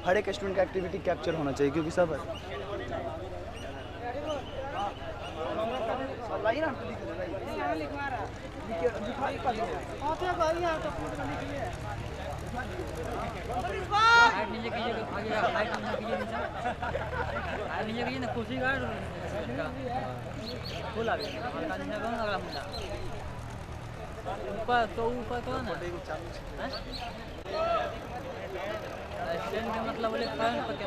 हर एक स्टूडेंट का activity capture होना चाहिए, क्योंकि सब ऊपर तो ना स्टैंड का मतलब बोले फ्रंट पर के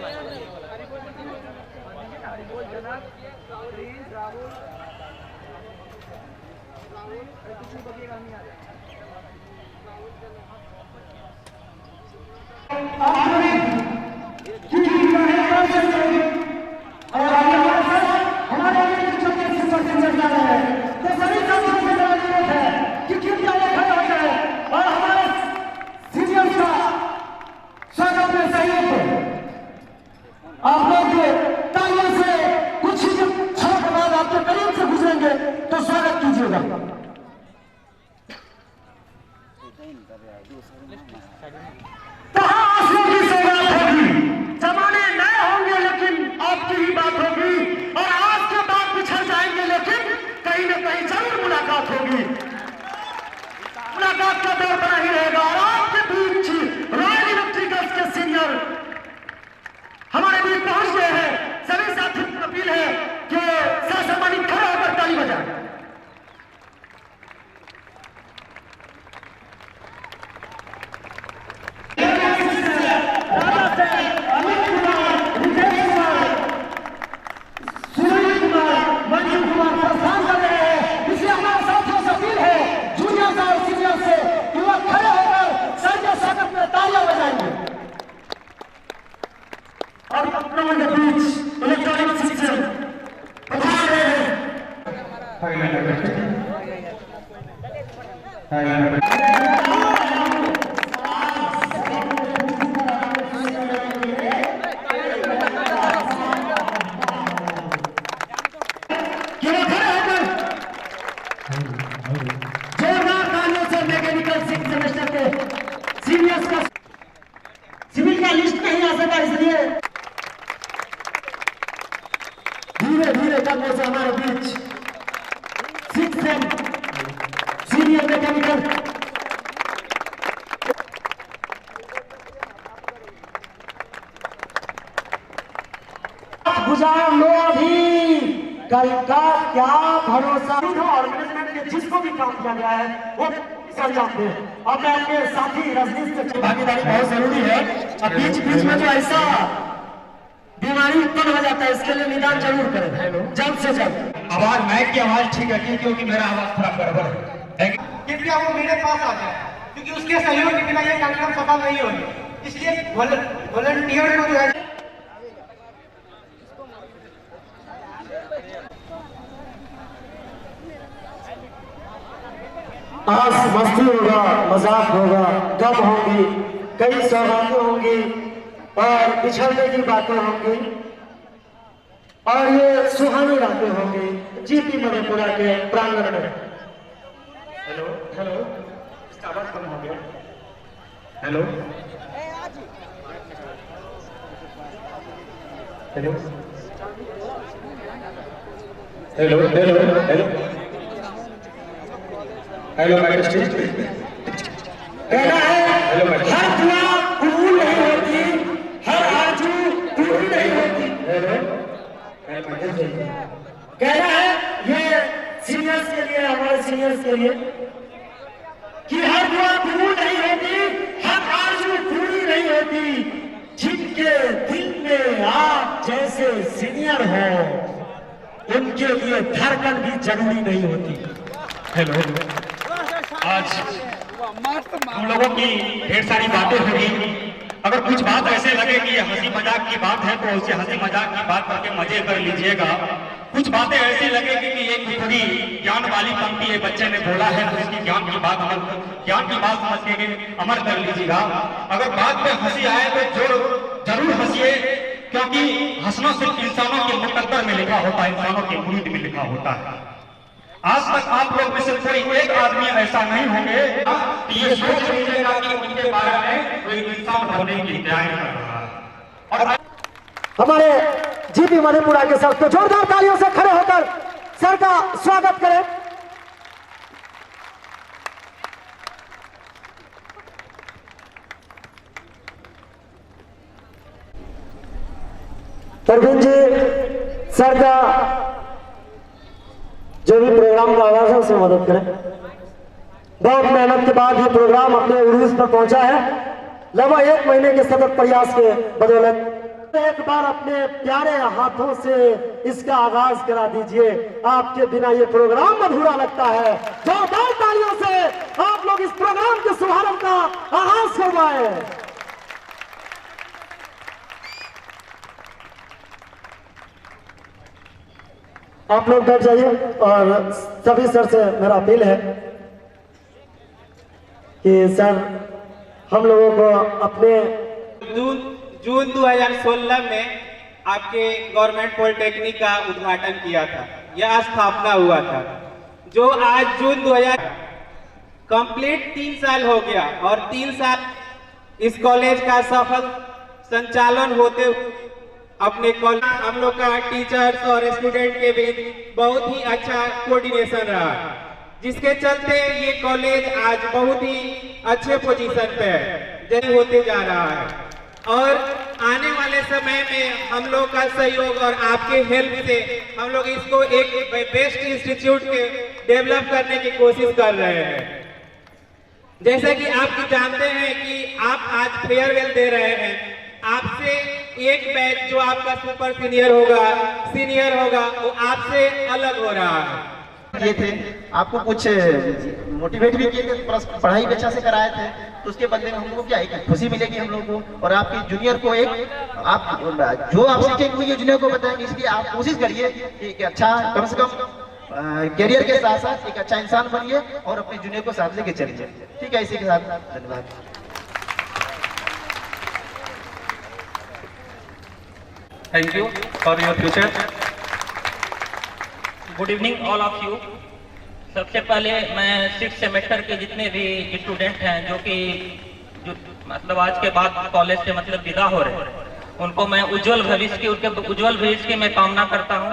आप लोग तालियों से कुछ क्षण के बाद आपके करीब से गुजरेंगे तो स्वागत कीजिएगा। कहाँ आंसुओं की सौगात होगी, जमाने नए होंगे लेकिन आपकी ही बात होगी, और आज के बाद पिछड़ जाएंगे लेकिन कहीं न कहीं जरूर मुलाकात होगी। मुलाकात का दौर बना ही रहेगा। और आपके बीच रॉयल इलेक्ट्रिकल्स के सीनियर हमारे बीच पहुंच गए हैं। सभी साथियों की अपील है कि ससम्मानित खड़े होकर ताली बजाएं। सिविल का लिस्ट नहीं आ सका, इसलिए धीरे धीरे कदमों से हमारे बीच 6 सेम सीनियर मैकेनिकल गुजार लो अभी, कल का क्या भरोसा। और मैनेजमेंट के जिसको भी काम किया गया है वो सर जानते हैं। अब मैं अपने साथी रजनीश से भागीदारी बहुत जरूरी है। अब बीच बीच में जो ऐसा बीमारी उत्पन्न हो जाता है, इसके लिए निदान जरूर करें जल्द से जल्द। आवाज माइक की आवाज ठीक है, क्योंकि मेरा आवाज थोड़ा गड़बड़ है। कृपया वो मेरे पास आ जाए, क्योंकि उसके सहयोग के बिना ये कार्यक्रम सफल नहीं होगी। इसलिए वॉलंटियर को जो है आज मस्ती होगा, मजाक होगा, गम होंगी, कई सौगातें होंगी और बिछड़ने की बातें होंगी और ये सुहानी रातें होंगी जीपी मधेपुरा के प्रांगण में। हेलो हेलो, इसका आवाज कम हो गया। Hello hello hello hello hello hello magistrate, कहना है हेलो हर दुआ कबूल नहीं होती, हर आरज़ू पूरी नहीं होती। कहना है ये सीनियर्स के लिए, हमारे सीनियर्स के लिए, कि हर दुआ कबूल नहीं होती, हर आरज़ू पूरी नहीं होती। जिनके दिल में आप जैसे सीनियर हो उनके लिए धड़कन भी जरूरी नहीं होती। हेलो, आज हम लोगों की ढेर सारी बातें होगी। अगर कुछ बात ऐसे लगे कि ये हंसी मजाक की बात है तो उसे हंसी मजाक की बात करके मजे कर लीजिएगा। कुछ बातें ऐसी लगेगी कि ये थोड़ी ज्ञान वाली पंक्ति ये बच्चे ने बोला है तो इसकी ज्ञान की बात समझ के अमर कर लीजिएगा। अगर बात में हंसी आए तो जरूर हंसिए, क्योंकि हंसना सिर्फ इंसानों के मुकद्दर में लिखा होता है, इंसानों के मुरीद में लिखा होता है। आज तक आप लोग में से कोई एक आदमी ऐसा नहीं होंगे कि ये सोच लीजिएगा कि उनके बारे में कोई इंसान बनने की तैयारी कर रहा है। और हमारे जीपी मधेपुरा के सर, तो जोरदार तालियों से खड़े होकर सर का स्वागत करें। परवीन जी सर का जो भी प्रोग्राम का आगाज है उसमें मदद करें। बहुत मेहनत के बाद ये प्रोग्राम अपने उरूज पर पहुंचा है। लगभग 1 महीने के सतत प्रयास के बदौलत एक बार अपने प्यारे हाथों से इसका आगाज करा दीजिए। आपके बिना ये प्रोग्राम अधूरा लगता है। जोरदार तालियों से आप लोग इस प्रोग्राम के शुभारंभ का आगाज करवाएं। आप लोग बैठ जाइए और सभी सर से मेरा अपील है कि सर हम लोगों को अपने जून 2016 में आपके गवर्नमेंट पॉलिटेक्निक का उद्घाटन किया था, यह स्थापना हुआ था, जो आज जून 2000 कंप्लीट 3 साल हो गया और 3 साल इस कॉलेज का सफल संचालन होते अपने कॉलेज हम लोग का टीचर्स और स्टूडेंट के बीच बहुत ही अच्छा कोऑर्डिनेशन रहा, जिसके चलते ये कॉलेज आज बहुत ही अच्छे पोजीशन पे है, जल्दी होते जा रहा है। और आने वाले समय में हम लोग का सहयोग और आपके हेल्प से हम लोग इसको एक बेस्ट इंस्टीट्यूट के डेवलप करने की कोशिश कर रहे हैं। जैसे कि आप जानते हैं कि आप आज फेयरवेल दे रहे हैं, आपसे एक बैच जो आपका सुपर सीनियर होगा वो आपसे अलग हो रहा है। किए थे, आपको कुछ मोटिवेट भी किए थे, पढ़ाई भी अच्छा से कराए थे, तो उसके बदले में हम लोग को क्या है खुशी मिलेगी हम लोग को, और आपके जूनियर को आप जो आप सीखेंगे ये जूनियर को बताएंगे। इसलिए आप कोशिश करिए कि अच्छा कम से कम करियर के साथ साथ एक अच्छा इंसान बनिए और अपने जूनियर को साथ लेके चलिए। ठीक है, इसी के साथ धन्यवाद। Thank you for your future. Good evening all of you. सबसे पहले मैं 6 सेमेस्टर के जितने भी स्टूडेंट हैं जो मतलब आज के बाद कॉलेज से मतलब विदा हो रहे हैं, उनको मैं उज्जवल भविष्य की मैं कामना करता हूं।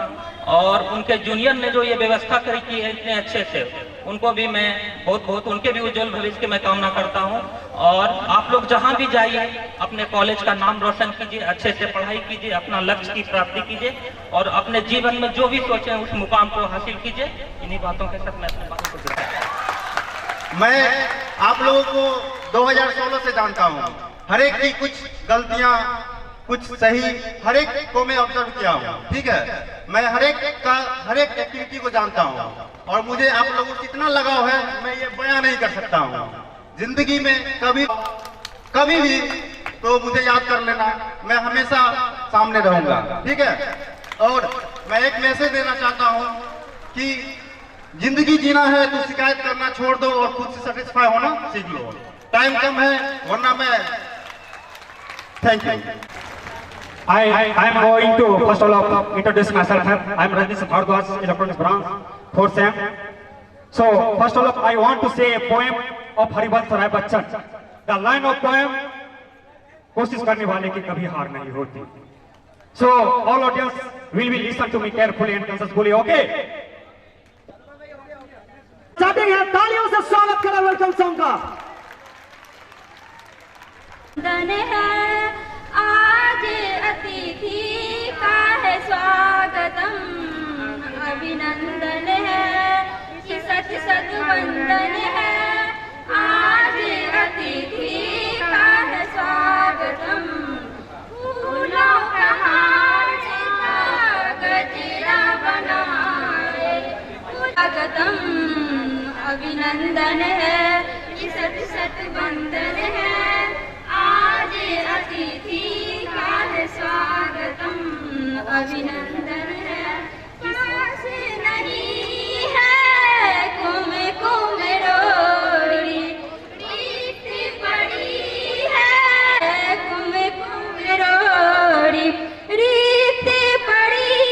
और उनके जूनियर ने जो ये व्यवस्था करी की है इतने अच्छे से, उनको भी मैं बहुत उनके भी उज्जवल भविष्य की मैं कामना करता हूं। और आप लोग जहां भी जाइए अपने कॉलेज का नाम रोशन कीजिए, अच्छे से पढ़ाई कीजिए, अपना लक्ष्य की प्राप्ति कीजिए और अपने जीवन में जो भी सोचें उस मुकाम को हासिल कीजिए। इन्हीं बातों के साथ मैं अपनी बातों को देता हूं। मैं आप लोगों को 2016 से जानता हूँ, हर एक की कुछ गलतियाँ कुछ सही हर एक को मैं ऑब्जर्व किया हूँ। ठीक है, मैं हर एक एक्टिविटी को जानता हूँ और मुझे आप लोगों से इतना लगाव है मैं ये बयां नहीं कर सकता हूँ। जिंदगी में कभी भी तो मुझे याद कर लेना, मैं हमेशा सामने रहूंगा। ठीक है, और मैं एक मैसेज देना चाहता हूँ कि जिंदगी जीना है तो शिकायत करना छोड़ दो और खुद से सेटिस्फाई होना सीख लो। टाइम कम है वरना मैं thank you. I am going to first of all introduce myself. I am Rajnish Bhardwaj, Electronics branch, 4th sem. So first of all, I want to say a poem of Harivansh Rai Bachchan. The line of poem: कोशिश करने वाले की कभी हार नहीं होती. So all audience will be listen to me carefully and consciously. Okay? चाहते हैं तालियों से स्वागत करें वेलकम सॉन्ग का। धन है आज अतिथि का है स्वागतम, अभिनंदन है कि सत सत वंदन है। आज अतिथि का है स्वागतम, फूलों का हार गजरा बनाए। स्वागतम अभिनंदन है कि सत सत वंदन है। आज अतिथि का है स्वागतम, अभिनंदन है। पास नहीं है कुम रोड़ी, प्रीत पड़ी है कुम रोड़ी, रीत पड़ी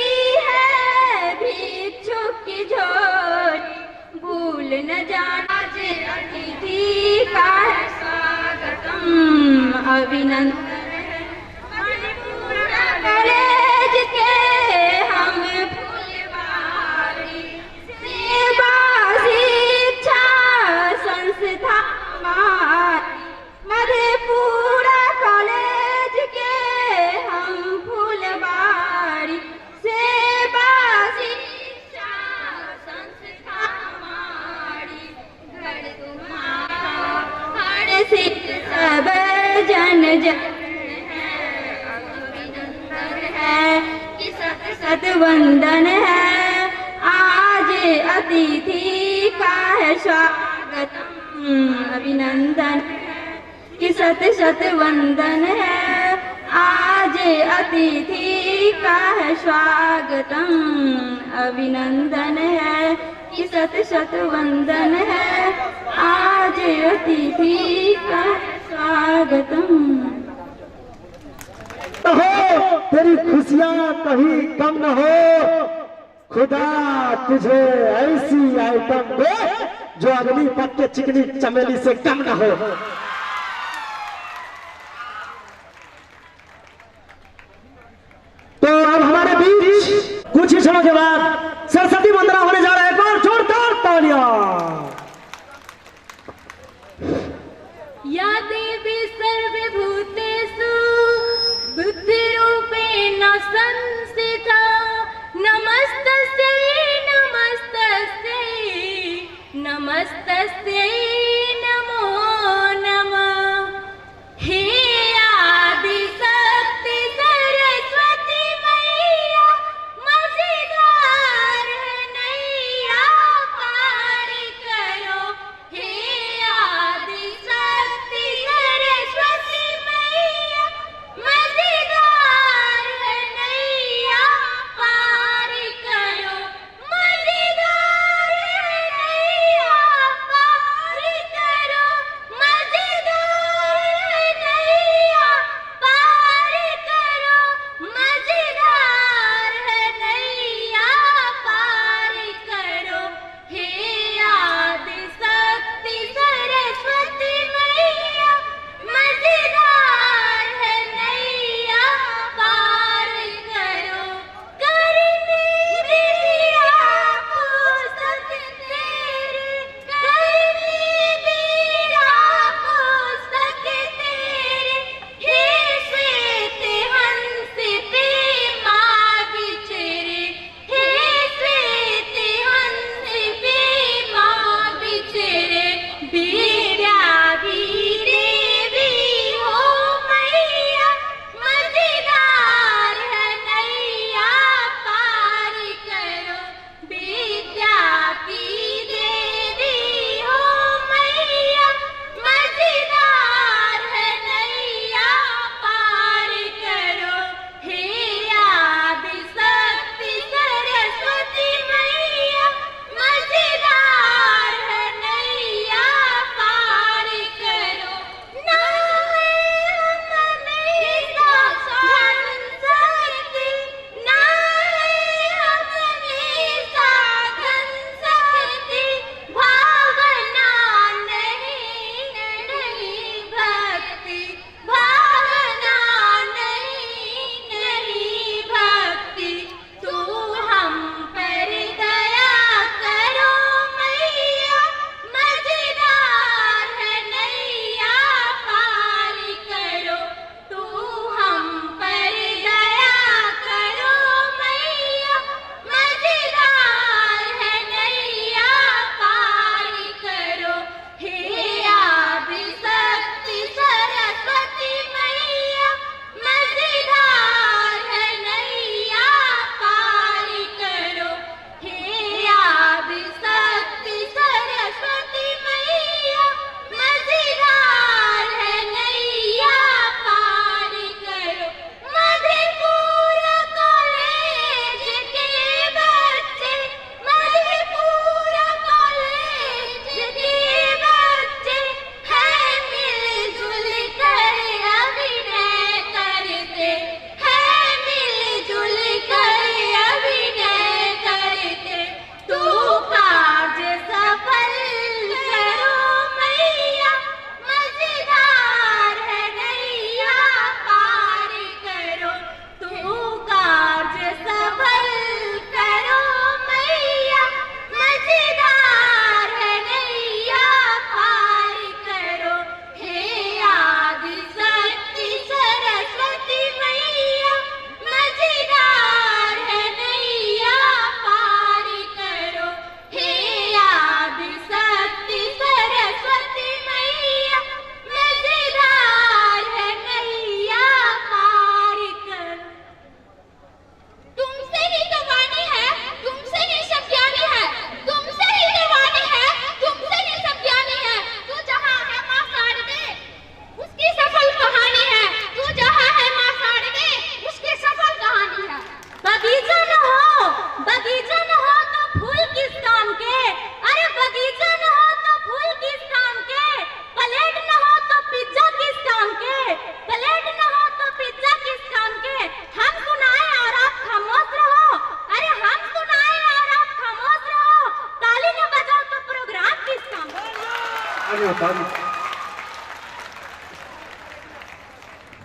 है भिक्षुक की झोली, भूल न जाना। आज अतिथि का है स्वागतम, अभिनंदन है। सिर सब जन जन अभिनंदन है कि सत सत वंदन है। आज अतिथि का है स्वागतम अभिनंदन है कि सत सत वंदन है। आज अतिथि का है स्वागतम अभिनंदन है कि सत सत वंदन है। आज अतिथि का है स्वागतम। हो तेरी खुशियां कहीं कम न हो, खुदा तुझे ऐसी आइटम दे जो अगली पद के चिकनी चमेली से कम न हो। तो अब हमारे बीच कुछ ही क्षणों के बाद सरस्वती वंदना होने जा रहा है। एक बार जोरदार तालियां। या देवी सर्वभूतेषु बुद्धिरूपेण संस्थिता नमस्तस्यै नमस्तस्यै नमस्तस्यै नमो नमः। हे आदिशक्ति सरस्वती मैया मझधार नैया पार करो। हे आदिशक्ति सरस्वती मैया मझधार नैया पार करो। मझधार नैया पार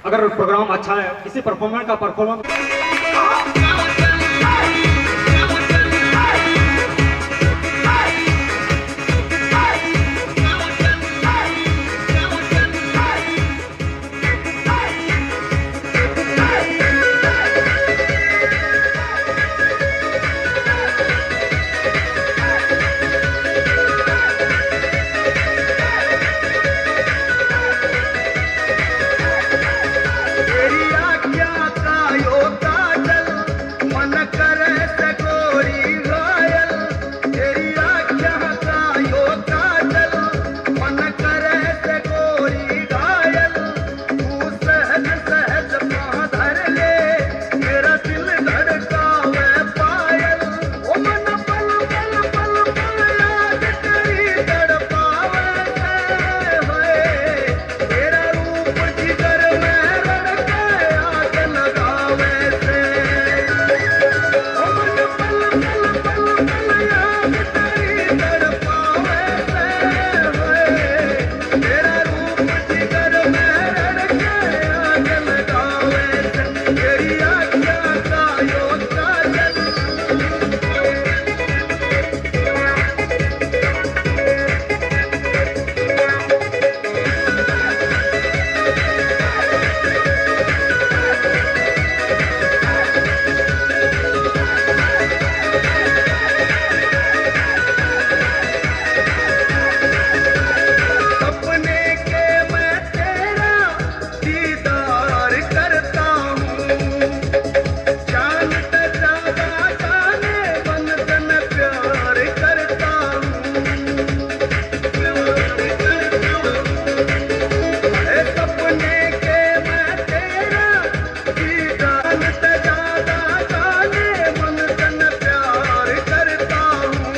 अगर प्रोग्राम अच्छा है, किसी परफॉर्मर का परफॉर्मेंस तेरी आज्ञा का यो काजल, मन करे से गोरी घायल। तेरी आज्ञा का यो काजल, मन करे से गोरी घायल। तू सहज सहज पाँव धर ले, मेरा दिल धड़कावे पायल। ओ मन पल पल पल पल याद तेरी तड़पावे है। तेरा रूप जिगर में रड़के आग लगावे से। ओ मन पल पल पल पल याद तेरी तड़पावे से। तेरा रूप जिगर में रड़के आग लगावे से। तेरी आज्ञा का यो काजल। सपने के मैं तेरा दीदार करता हूँ। जानता ज्यादा जाने मन तन प्यार करता हूँ। सपने के मैं तेरा दीदार ज्यादा जाने मन तन प्यार करता हूँ।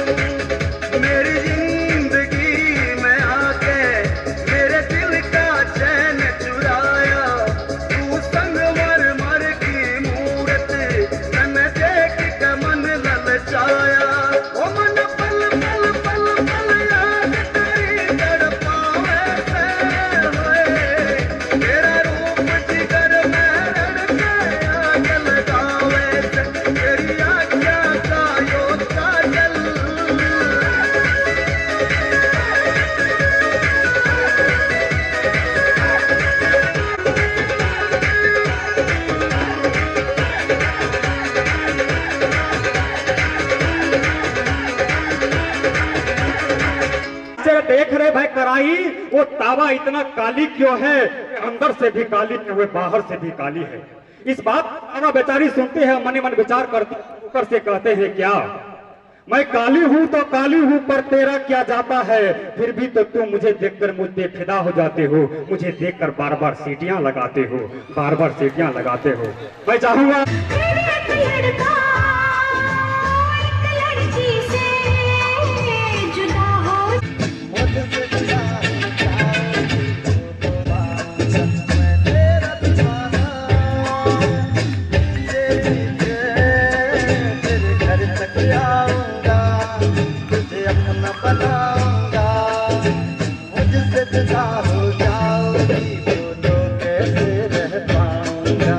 मेरी जिंदगी में आके मेरे दिल का चैन चुराया। तू संगमर मर की मूरत तन देख के मन ललचाया। ओ मन पल पल पल पल याद तेरी तड़पावे से। तेरा रूप जिगर में रड़के आग लगावे से। तेरी आज्ञा का यो काजल। जरा देख रहे भाई कराई, वो तावा इतना काली क्यों है कि अंदर से भी काली नहीं हुए, बाहर से भी काली है। इस बात तावा बेचारी सुनते हैं, मन ही मन विचार करती, ऊपर से कहते हैं क्या, मैं काली हूँ तो काली हूँ, पर तेरा क्या जाता है। फिर भी तो तुम मुझे देखकर मुझ पे फिदा हो जाते हो, मुझे देखकर बार बार सीटियां लगाते हो, बार बार सीटियां लगाते हो। मैं चाहूंगा एक लड़का एक लड़की से जुदा हो। तेरे घर तक आऊंगा, तुझे अपना बनाऊंगा। मुझसे जुदा हो जाओगी बोलो कैसे रह पाऊंगा।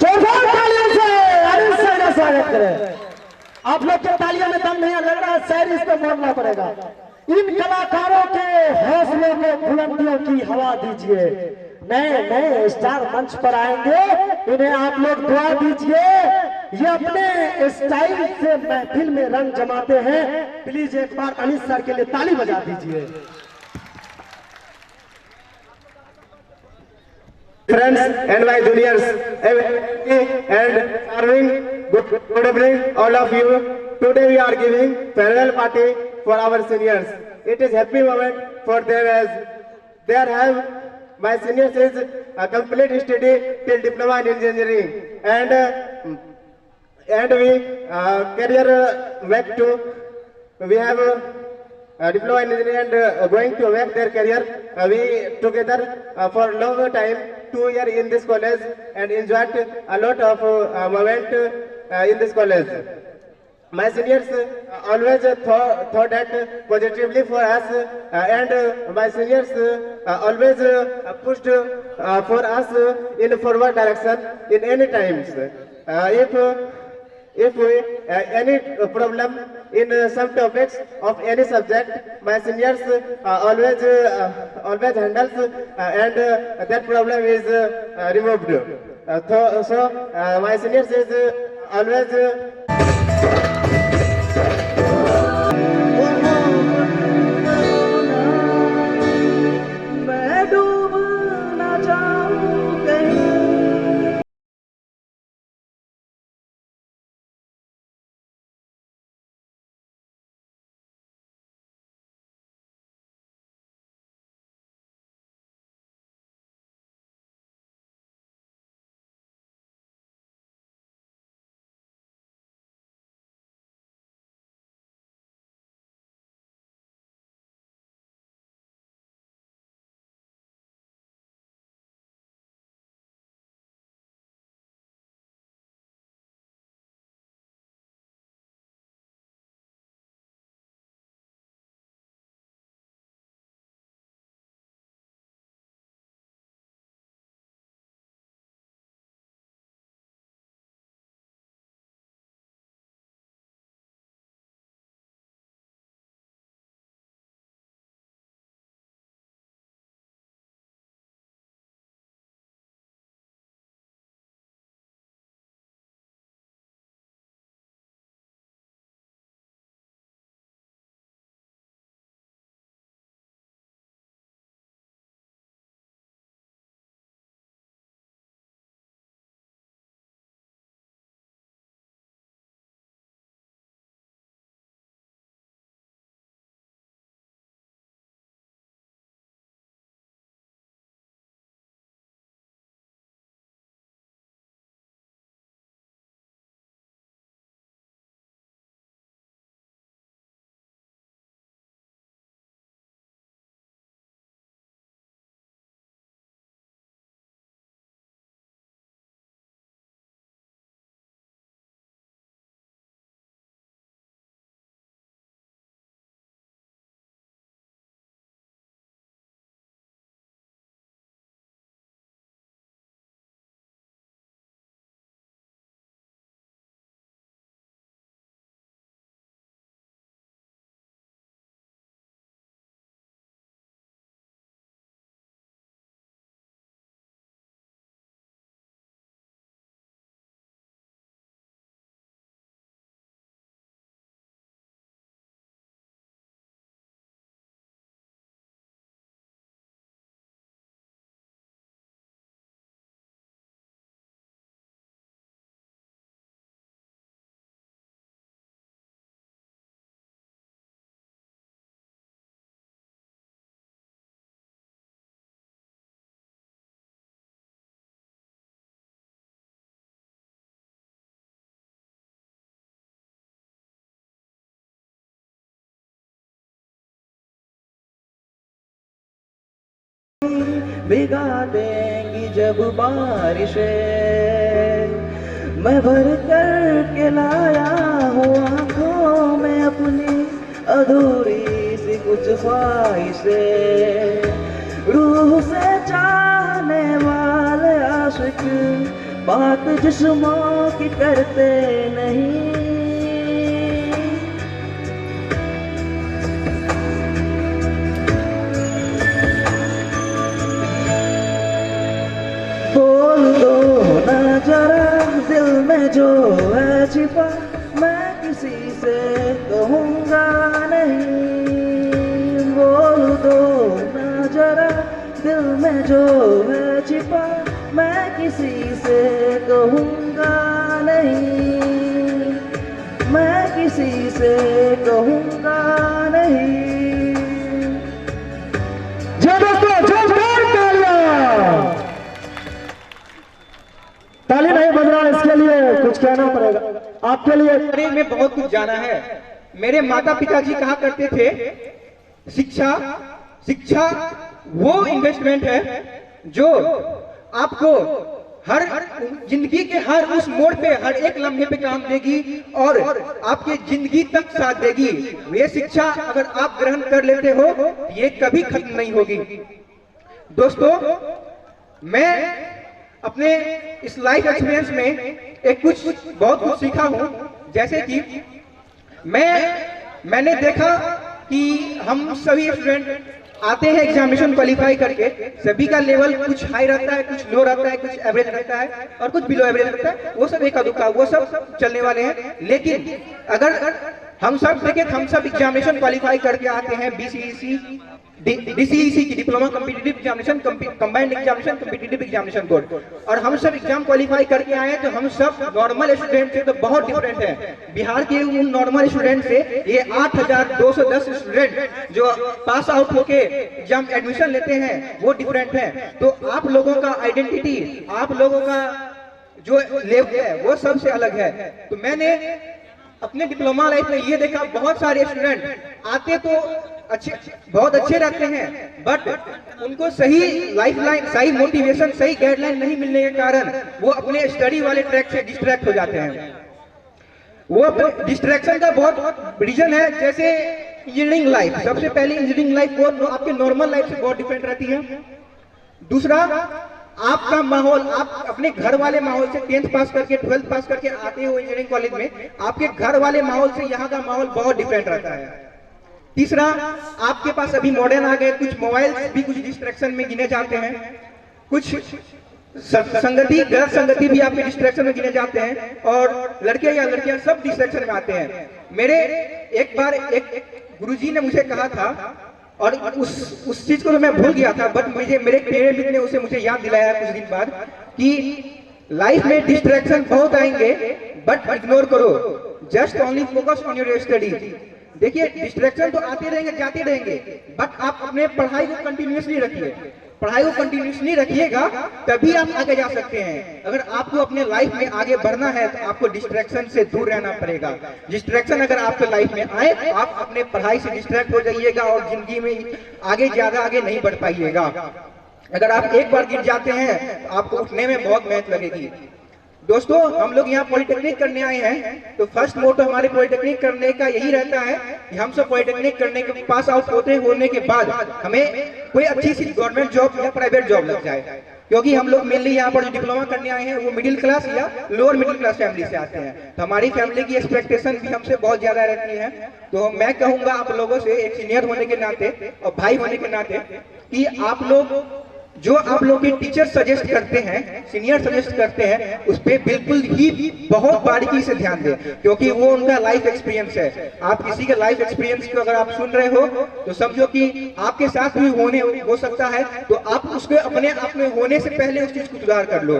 जोरदार तालियों से अनिल सर का स्वागत करें। आप लोग के तालियों में दम नहीं लग रहा, शायरी इस पे बोलना पड़ेगा। इन कलाकारों के हौसले को बुलंदियों की हवा दीजिए। नए नए स्टार मंच पर आएंगे, इन्हें आप लोग दुआ दीजिए। ये अपने स्टाइल से महफिल में रंग जमाते हैं। प्लीज एक बार अनिल सर के लिए ताली बजा दीजिए। Friends and my juniors, and serving good evening all of you. Today we are giving farewell party for our seniors. It is happy moment for them as they have my seniors is a complete study till diploma in engineering and we career back to we have diploma in engineering and going to make their career. We together for long time 2 years in this college and enjoyed a lot of moment in this college. My seniors always thought that positively for us and my seniors always pushed for us in forward direction in any times. If we any problem in some topics of any subject, my seniors always handles and that problem is removed. So my seniors is always भिगा देंगी जब बारिशें, मैं भर कर के लाया हूँ आंखों में अपनी अधूरी सी कुछ ख्वाहिशे, रूह से चाहने वाले आशिक बात जिस्मों की करते नहीं। बोल दो ना जरा दिल में जो है छिपा, मैं किसी से कहूँगा नहीं। बोल दो ना जरा दिल में जो है छिपा, मैं किसी से कहूँगा नहीं, मैं किसी से कहूँगा नहीं। जय दोस्तों, जोरदार तालियां। ताली नहीं बज रहा, इसके लिए कुछ कहना पड़ेगा आपके लिए। अरे में बहुत कुछ जाना है। मेरे माता पिताजी कहा करते थे शिक्षा शिक्षा वो इन्वेस्टमेंट है जो आपको हर जिंदगी के हर उस मोड़ पे हर एक लम्हे पे काम देगी और आपके जिंदगी तक साथ देगी। ये शिक्षा अगर आप ग्रहण कर लेते हो ये कभी खत्म नहीं होगी। दोस्तों, मैं अपने इस लाइफ एक्सपीरियंस में एक बहुत कुछ सीखा हूँ। जैसे कि मैंने देखा कि हम सभी स्टूडेंट आते हैं एग्जामिनेशन क्वालिफाई करके, सभी का लेवल कुछ हाई रहता है, कुछ लो रहता है, कुछ एवरेज रहता है और कुछ बिलो एवरेज रहता है। वो सब एका दुक्का, वो सब चलने वाले हैं। लेकिन अगर हम सब देखें, हम सब एग्जामिनेशन क्वालिफाई करके आते हैं बीसीईसी डीसीईसी की diploma competitive examination, combined examination, competitive examination board, और हम सब एग्जाम क्वालिफाई करके आए तो हम सब नॉर्मल स्टूडेंट से तो बहुत डिफरेंट है। बिहार के उन नॉर्मल स्टूडेंट से ये 8210 स्टूडेंट जो पास आउट होके एग्जाम एडमिशन लेते हैं वो डिफरेंट है। तो आप लोगों का आइडेंटिटी, आप लोगों का जो लेवल है वो सबसे अलग है। तो मैंने अपने डिप्लोमा लाइफ में ये देखा, बहुत सारे स्टूडेंट आते तो बहुत अच्छे रहते हैं, बट उनको सही लाइफलाइन, सही मोटिवेशन, सही गाइडलाइन नहीं मिलने के कारण वो अपने स्टडी वाले ट्रैक से डिस्ट्रैक्ट हो जाते हैं। वो डिस्ट्रैक्शन का बहुत रीजन है। जैसे इंजीनियरिंग लाइफ, सबसे पहले इंजीनियरिंग लाइफ वो आपके नॉर्मल लाइफ से बहुत डिफरेंट रहती है। दूसरा, आपका माहौल, आप अपने घर वाले माहौल से 10th पास करके 12th पास करके आते हो इंजीनियरिंग कॉलेज में, आपके घर वाले माहौल से यहाँ का माहौल बहुत डिफरेंट रहता है। तीसरा, आपके पास अभी मॉडर्न आ गए, कुछ मोबाइल भी कुछ डिस्ट्रैक्शन में गिने जाते हैं, कुछ संगति, गलत संगति भी आपके डिस्ट्रैक्शन में गिने जाते हैं, और लड़के या लड़कियां सब डिस्ट्रैक्शन में आते हैं। मेरे एक बार एक गुरुजी ने मुझे कहा था, और उस चीज को तो मैं भूल गया था, बट मेरे मित्र ने उसे मुझे याद दिलाया कुछ दिन बाद कि लाइफ में डिस्ट्रैक्शन बहुत आएंगे बट इग्नोर करो, just only focus on your study. देखिए, डिस्ट्रैक्शन तो आते रहेंगे, जाते रहेंगे, बट आप अपने पढ़ाई को कंटिन्यूअसली रखिए। पढ़ाई को कंटिन्यूअसली रखिएगा तभी आप आगे जा सकते हैं। अगर आपको अपने लाइफ में आगे बढ़ना है तो आपको डिस्ट्रैक्शन से दूर रहना पड़ेगा। डिस्ट्रैक्शन अगर आपके लाइफ में आए तो आप अपने पढ़ाई से डिस्ट्रैक्ट हो जाइएगा और जिंदगी में ज्यादा आगे नहीं बढ़ पाइएगा। अगर आप एक बार गिर जाते हैं तो आपको उठने में बहुत मेहनत लगेगी। दोस्तों, हम लोग यहाँ पॉलिटेक्निक करने आए हैं, तो फर्स्ट मोटो हमारे पॉलिटेक्निक करने का यही रहता है कि हम सब पॉलिटेक्निक करने के पास आउट होने के बाद हमें कोई अच्छी सी गवर्नमेंट जॉब या प्राइवेट जॉब लग जाए, क्योंकि हम लोग मेनली यहाँ पर जो डिप्लोमा करने आए हैं वो मिडिल क्लास या लोअर मिडिल क्लास फैमिली से आते हैं। तो हमारी फैमिली की एक्सपेक्टेशन भी हमसे बहुत ज्यादा रहती है। तो मैं कहूँगा आप लोगों से, एक सीनियर होने के नाते और भाई होने के नाते, कि आप लोग जो आप लोग के टीचर सजेस्ट करते हैं, सीनियर सजेस्ट करते हैं, उस पर बिल्कुल ही बहुत बारीकी से ध्यान दें, क्योंकि वो उनका लाइफ एक्सपीरियंस है। आप किसी के लाइफ एक्सपीरियंस को अगर आप सुन रहे हो तो समझो कि आपके साथ भी हो सकता है, तो आप उसके अपने आप में होने से पहले उस चीज को सुधार कर लो।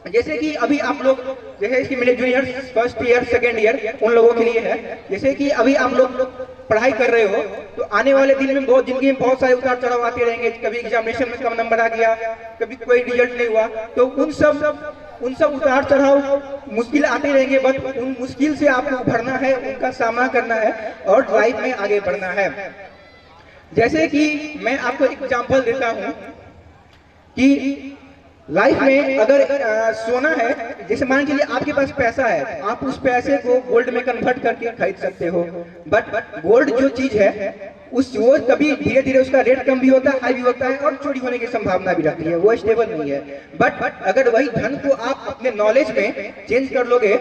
जैसे कि अभी आप लोग, जैसे कि मेरे junior first year second year उन लोगों के लिए है, जैसे कि अभी आप लोग पढ़ाई कर रहे हो तो आने वाले दिन में जिंदगी में बहुत सारे उतार चढ़ाव आते रहेंगे। कभी एग्जामिनेशन में कम नंबर आ गया, कभी कोई रिजल्ट नहीं हुआ, तो उन सब उतार चढ़ाव मुश्किल आते रहेंगे, बट उन मुश्किल से आपको उभरना है, उनका सामना करना है और लाइफ में आगे बढ़ना है। जैसे कि मैं आपको एक एग्जाम्पल देता हूँ कि लाइफ में अगर सोना है, जैसे मान के लिए आपके पास पैसा है, आप उस पैसे को गोल्ड में कन्वर्ट करके खरीद सकते हो, बट गोल्ड जो चीज है वो कभी धीरे धीरे उसका रेट कम भी होता है, हाई भी होता है और चोरी होने की संभावना भी रहती है, वो स्टेबल नहीं है। बट अगर वही धन को आप अपने नॉलेज में चेंज कर लोगे,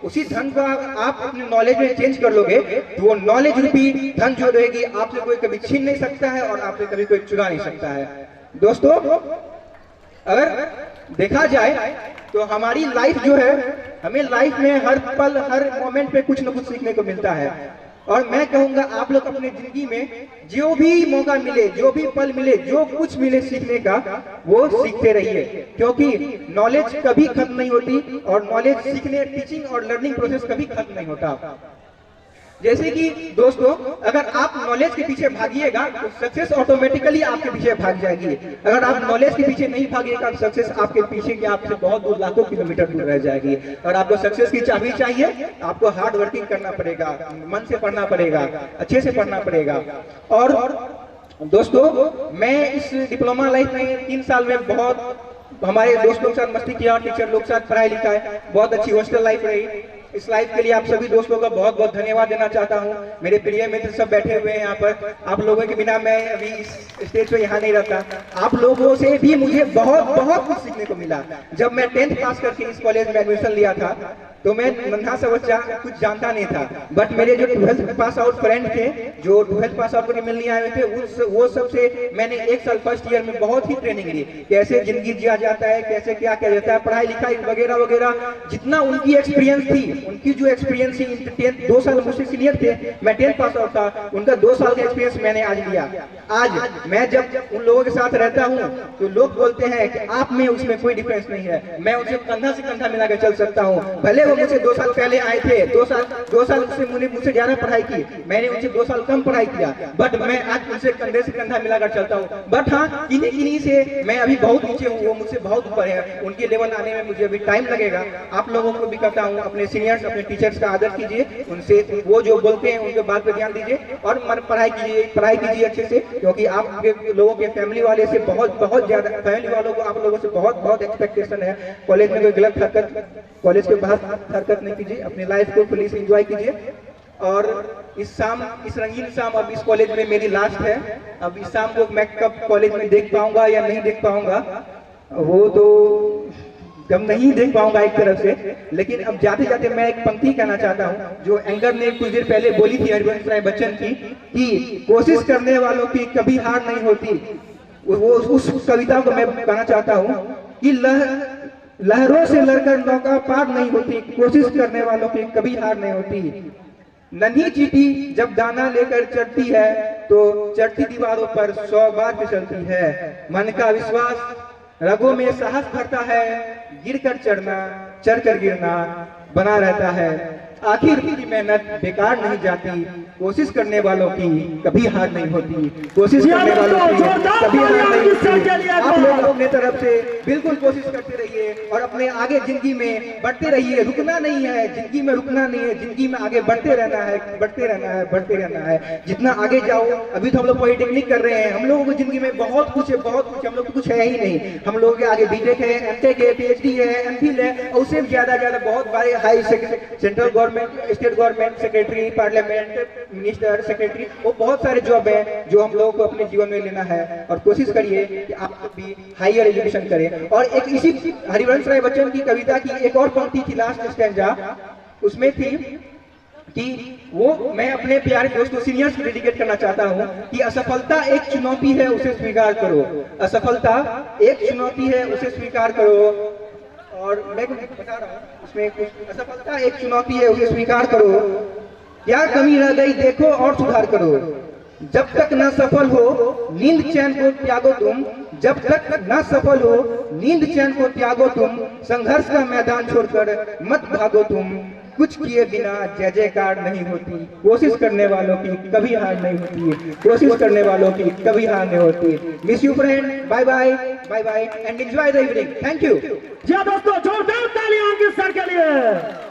उसी धन को आप अपने नॉलेज में चेंज कर लोगे, तो वो नॉलेज रूपी धन जो रहेगी आपसे कोई कभी छीन नहीं सकता है और आपसे कभी कोई चुरा नहीं सकता है। दोस्तों, अगर देखा जाए तो हमारी लाइफ जो है, हमें लाइफ में हर पल हर मोमेंट पे कुछ न कुछ सीखने को मिलता है। और मैं कहूंगा आप लोग अपने जिंदगी में जो भी मौका मिले, जो भी पल मिले, जो कुछ मिले सीखने का, वो सीखते रहिए, क्योंकि नॉलेज कभी खत्म नहीं होती और नॉलेज सीखने, टीचिंग और लर्निंग प्रोसेस कभी खत्म नहीं होता। जैसे कि दोस्तों, अगर आप नॉलेज के पीछे भागिएगा तो सक्सेस ऑटोमेटिकली आपके पीछे भाग जाएगी। अगर आप नॉलेज के पीछे नहीं भागिएगा तो सक्सेस आपके पीछे की आपसे बहुत दूर, लाखों किलोमीटर दूर रह जाएगी। और आपको सक्सेस की चाबी चाहिए, आपको हार्ड वर्किंग करना पड़ेगा, मन से पढ़ना पड़ेगा, अच्छे से पढ़ना पड़ेगा। और दोस्तों, मैं इस डिप्लोमा लाइफ में 3 साल में बहुत हमारे दोस्तों के साथ मस्ती किया, टीचर लोग के साथ पढ़ाई लिखाई, बहुत अच्छी हॉस्टल लाइफ रही। इस लाइफ के लिए आप सभी दोस्तों का बहुत बहुत धन्यवाद देना चाहता हूं। मेरे प्रिय मित्र सब बैठे हुए हैं यहाँ पर, आप लोगों के बिना मैं अभी इस स्टेज पे यहाँ नहीं रहता। आप लोगों से भी मुझे बहुत बहुत कुछ सीखने को मिला। जब मैं 10th पास करके इस कॉलेज में एडमिशन लिया था तो मैं नन्हा सा बच्चा, कुछ जानता नहीं था। बट मेरे जो 12th पास आउट फ्रेंड थे, जो 12th पास आउट करके मिलने आए थे, वो सबसे मैंने 1 साल फर्स्ट ईयर में बहुत ही ट्रेनिंग ली, कैसे जिंदगी जिया जाता है, कैसे क्या किया जाता है, पढ़ाई लिखाई वगैरह वगैरह। जितना उनकी एक्सपीरियंस थी, उनकी जो एक्सपीरियंस थी, 2 साल मुझसे सीनियर थे, मैं 10th पास आउट था, उनका 2 साल का एक्सपीरियंस मैंने आज लिया। आज मैं जब उन लोगों के साथ रहता हूँ तो लोग बोलते हैं कि आप में उसमें कोई डिफरेंस नहीं है, मैं उनसे कंधा से कंधा मिलाकर चल सकता हूँ। भले वो मुझसे 2 साल पहले आए थे, 2 साल मुझसे ज्यादा पढ़ाई की, मैंने उनसे 2 साल कम पढ़ाई किया, बट मैं आज उनसे कंधे से कंधा मिलाकर चलता हूँ। बट हाँ, किन्हीं से मैं अभी बहुत नीचे हूँ, वो मुझसे बहुत ऊपर है, उनके लेवल आने में मुझे अभी टाइम लगेगा। आप लोगों को भी कहता हूँ, अपने सीनियर्स, अपने टीचर्स का आदर कीजिए, उनसे वो जो बोलते हैं उनके बात पे ध्यान दीजिए और पढ़ाई कीजिए अच्छे से, क्योंकि आप लोगों के फैमिली वाले से बहुत ज्यादा, फैमिली वालों को आप लोगों से बहुत एक्सपेक्टेशन है। कॉलेज में कोई गलत हरकत, कॉलेज के बाहर हरकत नहीं कीजिए, अपनी लाइफ को पुलिस एंजॉय कीजिए। और इस रंगीन शाम अब इस कॉलेज में मेरी लास्ट है। अब इस शाम को मैं कब कॉलेज में देख पाऊंगा या नहीं देख पाऊंगा, वो तो कब नहीं देख पाऊंगा एक तरफ से। लेकिन अब जाते जाते मैं एक पंक्ति कहना चाहता हूँ जो एंकर ने कुछ देर पहले बोली थी, हरिवंश राय बच्चन की, कि कोशिश करने वालों की कभी हार नहीं होती। वो उस कविता को मैं कहना चाहता हूँ कि लहरों से लड़कर नौका पार नहीं होती, कोशिश करने वालों की कभी हार नहीं होती। नन्ही चींटी जब दाना लेकर चढ़ती है तो चढ़ती दीवारों पर 100 बार फिसलती है। मन का विश्वास रगों में साहस भरता है, गिरकर चढ़ना, चढ़कर गिरना बना रहता है। आखिर की मेहनत बेकार नहीं जाती, कोशिश करने वालों की कभी हार नहीं होती, कोशिश करने वालों की कभी हार नहीं होती। आप लोग अपने तरफ से बिल्कुल कोशिश करते रहिए और अपने आगे जिंदगी में बढ़ते रहिए। रुकना नहीं है, जिंदगी में रुकना नहीं है, जिंदगी में आगे बढ़ते रहना है, बढ़ते रहना है, बढ़ते रहना है। जितना आगे जाओ, अभी तो हम लोग पॉलिटेक्निक कर रहे हैं, हम लोगों की जिंदगी में बहुत कुछ है, बहुत कुछ, हम लोग कुछ है ही नहीं। हम लोगों के आगे बीटेक है, एमटेक है, पीएचडी है, एमफिल है, और उससे ज्यादा बहुत बड़े high central government, state government, secretary, parliament, minister, secretary, वो बहुत सारे जॉब है जो हम लोगों को अपने जीवन में लेना है। और कोशिश करिए कि आप भी हायर एजुकेशन करें। और एक इसी हरिवंश राय बच्चन की कविता की एक और पंक्ति थी, लास्ट स्टैंजा, उसमें थी कि वो मैं अपने प्यारे दोस्तों सीनियर्स को डेडिकेट करना चाहता हूँ कि असफलता एक चुनौती है, उसे स्वीकार करो। असफलता एक चुनौती है, उसे स्वीकार करो। और मैं बता रहा हूँ उसमें कुछ, असफलता एक चुनौती है, उसे स्वीकार करो। क्या कमी रह गई देखो और सुधार करो। जब तक न सफल हो नींद चैन को त्यागो तुम, जब तक न सफल हो नींद चैन को त्यागो तुम, संघर्ष का मैदान छोड़कर मत भागो तुम। कुछ किए बिना जय जयकार नहीं होती, कोशिश करने वालों की कभी हार नहीं होती, कोशिश करने वालों की कभी हार नहीं होती। Miss you friend, bye bye, bye bye and enjoy the evening. Thank you. जी दोस्तों, जोरदार तालियां उनके सर के लिए।